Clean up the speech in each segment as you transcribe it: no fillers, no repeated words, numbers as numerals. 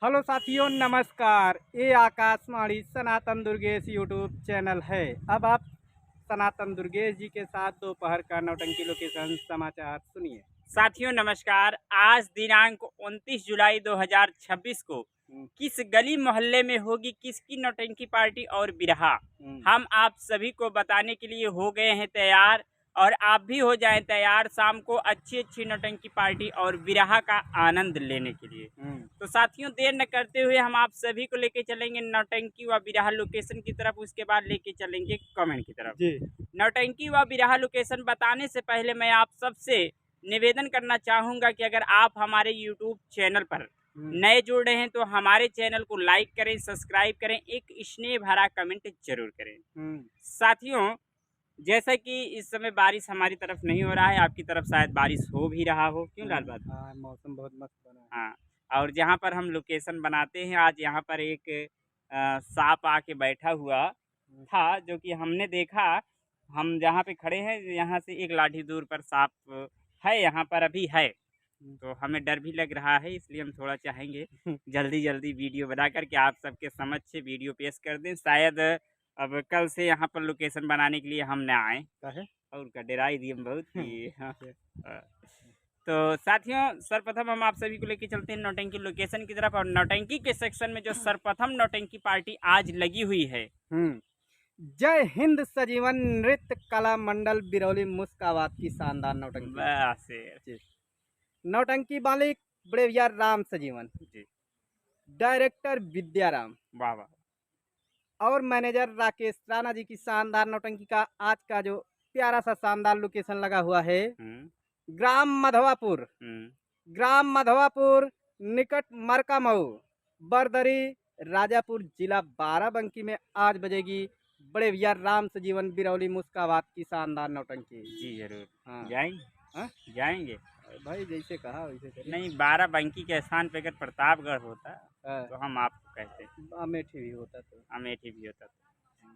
Hello साथियों, नमस्कार। ये आकाशवाणी सनातन दुर्गेश यूट्यूब चैनल है। अब आप सनातन दुर्गेश जी के साथ दोपहर का नौटंकी लोकेशन समाचार सुनिए। साथियों नमस्कार। आज दिनांक 29 जुलाई 2026 को किस गली मोहल्ले में होगी किसकी नौटंकी पार्टी और बिरहा, हम आप सभी को बताने के लिए हो गए हैं तैयार। और आप भी हो जाएं तैयार शाम को अच्छी अच्छी नौटंकी पार्टी और बिरहा का आनंद लेने के लिए। तो साथियों देर न करते हुए हम आप सभी को लेके चलेंगे नौटंकी व बिरहा लोकेशन की तरफ, उसके बाद लेके चलेंगे कमेंट की तरफ जी। नौटंकी व बिरहा लोकेशन बताने से पहले मैं आप सबसे निवेदन करना चाहूँगा कि अगर आप हमारे YouTube चैनल पर नए जुड़ रहे हैं तो हमारे चैनल को लाइक करें, सब्सक्राइब करें, एक स्नेह भरा कमेंट जरूर करें। साथियों जैसा कि इस समय बारिश हमारी तरफ नहीं हो रहा है, आपकी तरफ शायद बारिश हो भी रहा हो, क्यों लाल बात? हाँ, मौसम बहुत मस्त बना है। हाँ, और जहाँ पर हम लोकेशन बनाते हैं आज यहाँ पर एक सांप आके बैठा हुआ था, जो कि हमने देखा। हम जहाँ पे खड़े हैं यहाँ से एक लाठी दूर पर सांप है, यहाँ पर अभी है, तो हमें डर भी लग रहा है, इसलिए हम थोड़ा चाहेंगे जल्दी जल्दी वीडियो बना करके आप सबके समक्ष वीडियो पेश कर दें। शायद अब कल से यहाँ पर लोकेशन बनाने के लिए हम न आए और का डरा ही दिए हम बहुत कि हाँ। तो साथियों सर्वप्रथम हम आप सभी को लेके चलते हैं नौटंकी लोकेशन की तरफ, और नौटंकी के सेक्शन में जो सर्वप्रथम नौटंकी पार्टी आज लगी हुई है। जय हिंद सजीवन नृत्य कला मंडल बिरौली मुस्काबाद की शानदार नौटंकी। बस जी। नौटंकी मालिक बड़े भैया राम सजीवन जी, डायरेक्टर विद्याराम वाह वाह, और मैनेजर राकेश राणा जी की शानदार नौटंकी का आज का जो प्यारा सा शानदार लोकेशन लगा हुआ है ग्राम मधवापुर। ग्राम मधवापुर निकट मरकामऊ बरदरी राजापुर जिला बाराबंकी में आज बजेगी बड़े भैया राम सजीवन बिरौली मुस्काबाद की शानदार नौटंकी। जी जरूर। हाँ। जाएंगे। हाँ? जाएंगे। भाई जैसे कहा वैसे करिए। नहीं, बाराबंकी के स्थान पे अगर प्रतापगढ़ होता हाँ, तो हम आपको कहते, अमेठी भी होता तो। अमेठी भी होता।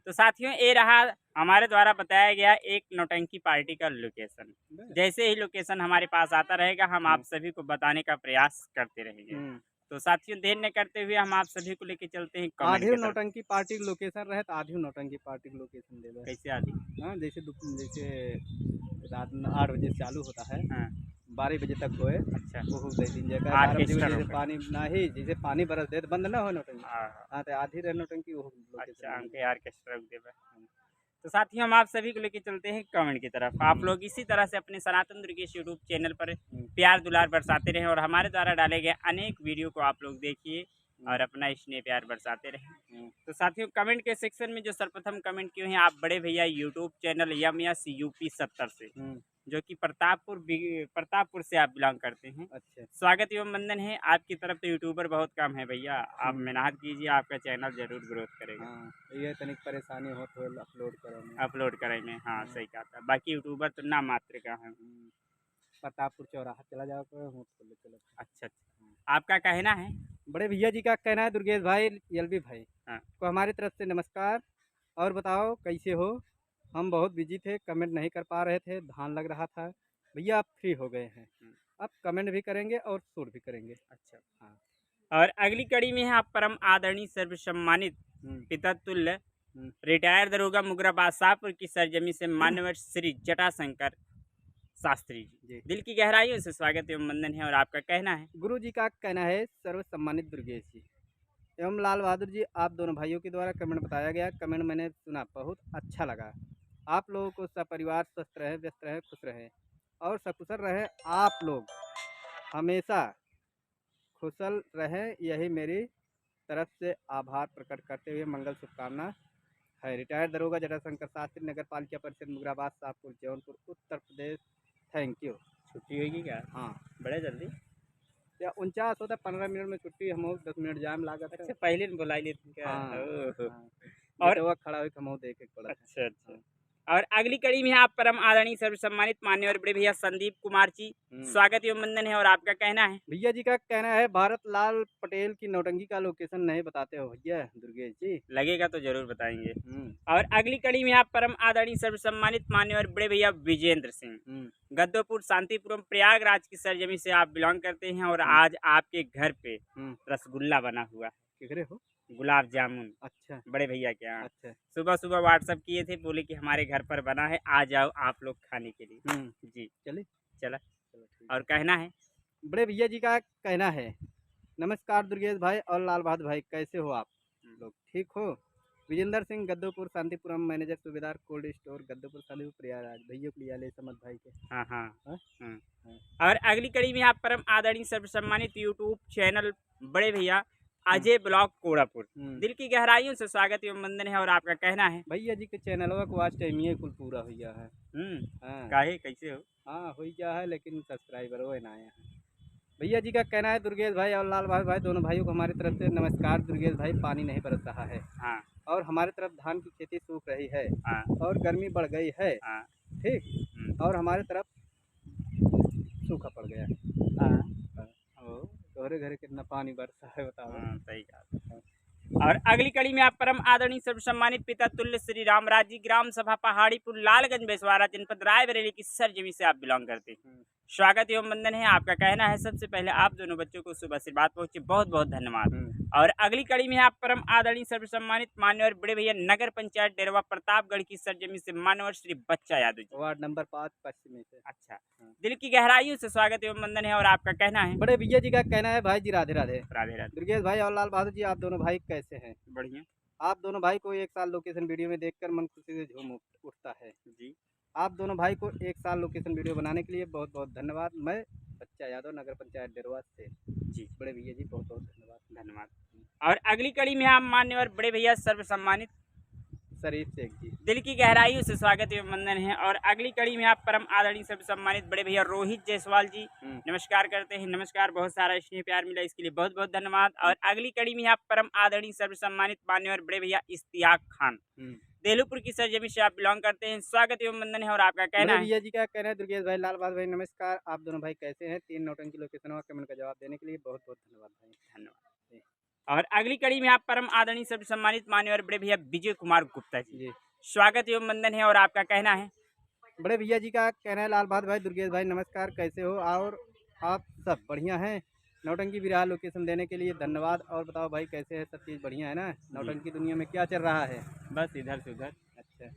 तो साथियों ये रहा हमारे द्वारा बताया गया एक नौटंकी पार्टी का लोकेशन। जैसे ही लोकेशन हमारे पास आता रहेगा हम आप सभी को बताने का प्रयास करते रहेंगे। तो साथियों देर न करते हुए हम आप सभी को लेके चलते हैं कमेंट आधी की तरफ। नौटंकी पार्टी का लोकेशन रहे तो आधी नौटंकी पार्टी का लोकेशन दे दो। कैसे आदि? हाँ, जैसे रात 8 बजे से चालू होता है, हाँ, 12 बजे तक होए। अच्छा, बहुत दे दिन जगह 12 बजे आर्केस्ट्रा जैसे रोक। पानी ना ही जैसे पानी बरस दे तो बंद ना हो नौटंकी। हाँ, हाँ, तो आधी रहे नौटंकी वो अच्छा, लोकेशन। हमके आर्केस्ट्रा रोक देबे। तो साथियों हम आप सभी को लेके चलते हैं कमेंट की तरफ। आप लोग इसी तरह से अपने सनातन दुर्गेश यूट्यूब चैनल पर प्यार दुलार बरसाते रहें और हमारे द्वारा डाले गए अनेक वीडियो को आप लोग देखिए और अपना स्नेह प्यार बरसाते रहें। तो साथियों कमेंट के सेक्शन में जो सर्वप्रथम कमेंट किए हैं आप बड़े भैया यूट्यूब चैनल यस यूपी 70 से, जो कि प्रतापपुर से आप बिलोंग करते हैं। अच्छा। स्वागत एवं वंदन है। आपकी तरफ तो यूट्यूबर बहुत कम है भैया, आप मेहनत कीजिए, आपका चैनल जरूर ग्रोथ करेगा। हाँ, ये तनिक परेशानी हो तो अपलोड करेंगे, हाँ सही कहा था। बाकी यूट्यूबर तो ना मात्र का है। प्रतापपुर चौराहा चला जाओ तो चलो। अच्छा अच्छा, आपका कहना है? बड़े भैया जी का कहना है दुर्गेश भाई एलबी भाई हाँ, को हमारी तरफ से नमस्कार। और बताओ कैसे हो? हम बहुत बिजी थे, कमेंट नहीं कर पा रहे थे, धान लग रहा था। भैया आप फ्री हो गए हैं, अब कमेंट भी करेंगे और शूट भी करेंगे। अच्छा। हाँ। और अगली कड़ी में है आप परम आदरणीय सर्वसम्मानित पिता तुल्य रिटायर्ड दरोगा मुगराबाद शाहपुर की सरजमी से मान्यवर श्री जटाशंकर शास्त्री जी, दिल की गहराइयों से स्वागत एवं वंदन है। और आपका कहना है? गुरु जी का कहना है सर्व सम्मानित दुर्गेश जी एवं लाल बहादुर जी, आप दोनों भाइयों के द्वारा कमेंट बताया गया, कमेंट मैंने सुना, बहुत अच्छा लगा। आप लोगों को सपरिवार स्वस्थ रहे, व्यस्त रहे, खुश रहे और सकुशल रहे। आप लोग हमेशा खुशल रहें, यही मेरी तरफ से आभार प्रकट करते हुए मंगल शुभकामना है। रिटायर्ड दरोगा जटाशंकर शास्त्री, नगर पालिका परिषद मुगराबाद शाहपुर जौनपुर उत्तर प्रदेश। Thank you. छुट्टी होगी क्या? हाँ, बड़े जल्दी या 49 होता, 15 मिनट में छुट्टी, हम 10 मिनट जाम लागत है। अच्छा पहले न बुलाई लेते क्या? हाँ, ओहो। हाँ। और बेटवा खड़ा हुई हम देखे पड़ा। अच्छा अच्छा, हाँ। और अगली कड़ी में आप परम आदरणीय सर्व सम्मानित माननीय और बड़े भैया संदीप कुमार जी, स्वागत एवं वंदन है। और आपका कहना है? भैया जी का कहना है भारत लाल पटेल की नौटंकी का लोकेशन नहीं बताते हो भैया दुर्गेश जी। लगेगा तो जरूर बताएंगे। और अगली कड़ी में आप परम आदरणीय सर्व सम्मानित माननीय और बड़े भैया विजेंद्र सिंह, गद्दोपुर शांतिपुरम प्रयागराज की सरजमी से आप बिलोंग करते हैं। और आज आपके घर पे रसगुल्ला बना हुआ है। केकरे हो? गुलाब जामुन। अच्छा। बड़े भैया के यहाँ। अच्छा। सुबह सुबह व्हाट्सएप किए थे, बोले कि हमारे घर पर बना है, आ जाओ आप लोग खाने के लिए। जी चले चला। चलो ठीक और कहना है? बड़े भैया जी का कहना है, नमस्कार दुर्गेश भाई और लाल बहादुर भाई, कैसे हो आप लोग? ठीक हो? विजेंद्र सिंह, गद्दोपुर शांतिपुरम, मैनेजर सूबेदार कोल्ड स्टोर, गद्दोपुर शांतिपुर प्रयागराज। भैया को लिया ले समझ भाई के। हाँ हाँ। हाँ? और अगली कड़ी में आप परम आदरणीय सर्व सम्मानित यूट्यूब चैनल बड़े भैया अजय ब्लॉग कोड़ापुर, दिल की गहराइयों से स्वागत एवं वंदन है। और आपका कहना है? भैया जी के चैनल को आज टाइम ही कुल पूरा हो गया है। काहे कैसे हो? हाँ हो गया है, लेकिन सब्सक्राइबर वो ना आया है। भैया जी का कहना है, दुर्गेश भाई और लाल बहादुर भाई दोनों भाइयों को हमारी तरफ से नमस्कार। दुर्गेश भाई, पानी नहीं बरस रहा है। हाँ। और हमारी तरफ धान की खेती सूख रही है। हाँ। और गर्मी बढ़ गई है। हाँ। ठीक। और हमारे तरफ सूखा पड़ गया। हाँ। तोहरे घरे कितना पानी बरसा है बताओ। सही कहा। और अगली कड़ी में आप परम आदरणीय सर्व सम्मानित पिता तुल्य श्री रामराज जी, ग्राम सभा पहाड़ीपुर, लालगंज बेसवारा, जनपद रायबरेली की सरजमी से आप बिलोंग करते हैं। स्वागत एवं वंदन है। आपका कहना है? सबसे पहले आप दोनों बच्चों को शुभ आशीर्वाद पहुंचे, बहुत बहुत धन्यवाद। और अगली कड़ी में आप परम आदरणीय सर्व सम्मानित मान्य और बड़े भैया नगर पंचायत डेरवा प्रतापगढ़ की सरजमी से मानवर श्री बच्चा यादव जी, वार्ड नंबर 5 पश्चिमी से। अच्छा, दिल की गहराइयों से स्वागत एवं वंदन है। और आपका कहना है? बड़े भैया जी का कहना है, भाई जी राधे राधे। राधे राधे। दुर्गेश भाई और लाल बहादुर जी, आप दोनों भाई कैसे हैं? बढ़िया। आप दोनों भाई को एक साल लोकेशन वीडियो में देखकर मन खुशी से झूम उठता है जी। आप दोनों भाई को एक साल लोकेशन वीडियो बनाने के लिए बहुत बहुत धन्यवाद। मैं बच्चा यादव, नगर पंचायत डेरवा से। जी बड़े भैया जी बहुत बहुत धन्यवाद। धन्यवाद। और अगली कड़ी में आप मान्य और बड़े भैया सर्व सम्मानित शरीफ शेख जी, दिल की गहराइयों से स्वागत एवं वंदन है। और अगली कड़ी में आप परम आदरणीय सर्व सम्मानित बड़े भैया रोहित जायसवाल जी, नमस्कार करते हैं। नमस्कार, बहुत सारा स्नेह प्यार मिला, इसके लिए बहुत बहुत धन्यवाद। और अगली कड़ी में आप परम आदरणीय सर्व सम्मानित मान्य और बड़े भैया इश्तियाक खान, देलूपुर की सरजमी से आप बिलोंग करते हैं। स्वागत एवं वंदन है। और आपका कहना है? भैया जी का कहना है, दुर्गेश भाई, लाल बहादुर भाई, नमस्कार। आप दोनों भाई कैसे हैं? 3 नौटंकी लोकेशन और कमेंट का जवाब देने के लिए बहुत बहुत धन्यवाद भाई। धन्यवाद। और अगली कड़ी में आप परम आदरणीय सर्व सम्मानित मान्य और बड़े भैया विजय कुमार गुप्ता जी, स्वागत एवं वंदन है। और आपका कहना है? बड़े भैया जी का कहना है, लाल बहादुर भाई, दुर्गेश भाई, नमस्कार, कैसे हो? और आप सब बढ़िया हैं? नौटंकी बिरहा लोकेशन देने के लिए धन्यवाद। और बताओ भाई कैसे है? सब चीज़ बढ़िया है ना? नौटंकी दुनिया में क्या चल रहा है? बस इधर से उधर। अच्छा।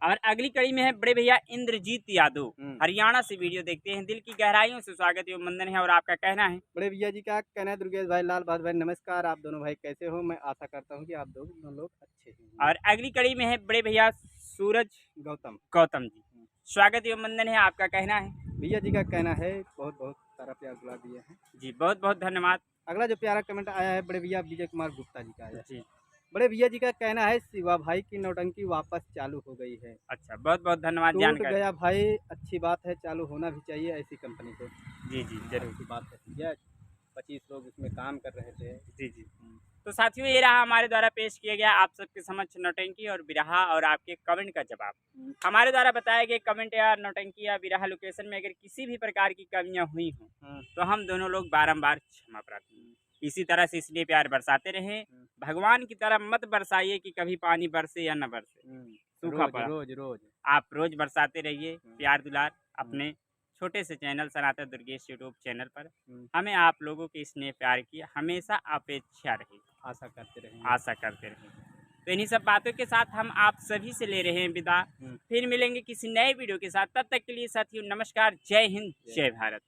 और अगली कड़ी में है बड़े भैया इंद्रजीत यादव, हरियाणा से वीडियो देखते हैं। दिल की गहराइयों से स्वागत एवं वंदन है। और आपका कहना है? बड़े भैया जी का कहना है, दुर्गेश भाई, लाल बहादुर भाई, नमस्कार। आप दोनों भाई कैसे हो? मैं आशा करता हूँ कि आप दोनों लोग अच्छे हैं। और अगली कड़ी में है बड़े भैया सूरज गौतम जी, स्वागत एवं वंदन है। आपका कहना है? भैया जी का कहना है, बहुत बहुत सारा प्यार गुलाब दिया है जी, बहुत बहुत धन्यवाद। अगला जो प्यारा कमेंट आया है बड़े भैया विजय कुमार गुप्ता जी का आया जी। बड़े भैया जी का कहना है, शिवा भाई की नौटंकी वापस चालू हो गई है। अच्छा, बहुत बहुत धन्यवाद टूट जानकारी। गया भाई, अच्छी बात है, चालू होना भी चाहिए ऐसी कंपनी को। जी जी जरूर की बात है। 25 लोग इसमें काम कर रहे थे। जी जी। तो साथियों, ये रहा हमारे द्वारा पेश किया गया आप सबके समक्ष नौटंकी और बिरहा और आपके कमेंट का जवाब। हमारे द्वारा बताए गए कमेंट या नौटंकी या बिरहा लोकेशन में अगर किसी भी प्रकार की कमियां हुई हों तो हम दोनों लोग बारंबार क्षमा प्रार्थी हैं। इसी तरह से इसलिए प्यार बरसाते रहें, भगवान की तरह मत बरसाइए कि कभी पानी बरसे या न बरसे, सूखा पड़ा। रोज आप रोज बरसाते रहिए प्यार दुलार अपने छोटे से चैनल सनातन दुर्गेश यूट्यूब चैनल पर। हमें आप लोगों के स्नेह प्यार की हमेशा अपेक्षा रही, आशा करते रहें। तो इन्हीं सब बातों के साथ हम आप सभी से ले रहे हैं विदा। फिर मिलेंगे किसी नए वीडियो के साथ, तब तक के लिए साथियों नमस्कार, जय हिंद, जय भारत।